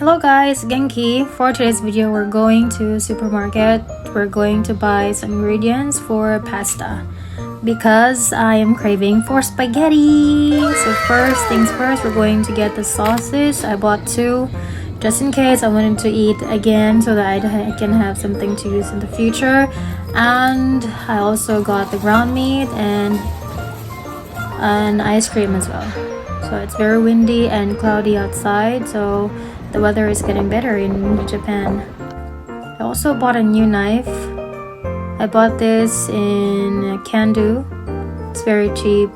Hello guys, Genki. For today's video, we're going to supermarket. We're going to buy some ingredients for pasta because I am craving for spaghetti. So first things first, we're going to get the sauces. I bought 2 just in case I wanted to eat again so that I can have something to use in the future. And I also got the ground meat and an ice cream as well. So it's very windy and cloudy outside, so the weather is getting better in Japan. I also bought a new knife. I bought this in Kandu. It's very cheap,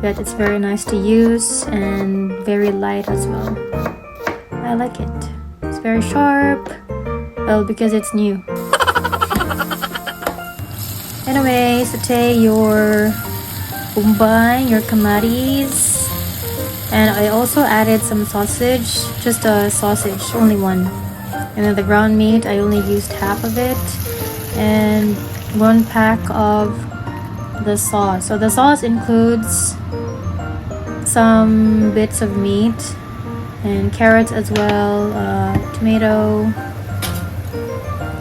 but it's very nice to use and very light as well. I like it. It's very sharp. Well, because it's new. Anyway, saute your bombay, your kamaris. And I also added some sausage, just a sausage, only one. And then the ground meat, I only used half of it. And 1 pack of the sauce. So the sauce includes some bits of meat and carrots as well, tomato.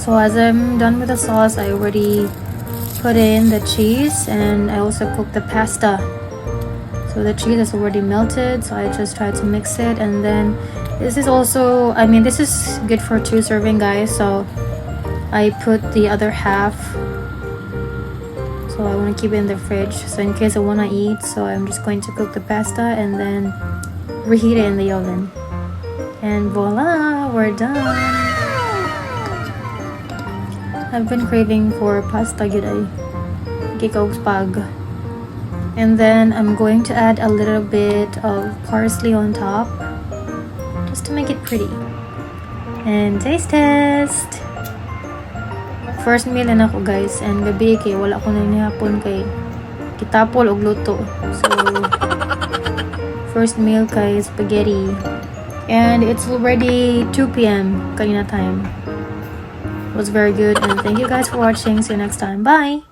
So as I'm done with the sauce, I already put in the cheese and I also cooked the pasta. So the cheese is already melted, so I just tried to mix it. And then this is also, this is good for 2 serving guys, so I put the other half. So I want to keep it in the fridge, so in case I want to eat. So I'm just going to cook the pasta and then reheat it in the oven. And voila, we're done. I've been craving for pasta today. Gikogspag. And then I'm going to add a little bit of parsley on top just to make it pretty. And taste test! First meal na ako guys, and gabi kay wala ko na nihapon kay kitapol og luto. So first meal kay spaghetti. And it's already 2 p.m. kanina time. It was very good, and thank you guys for watching. See you next time. Bye!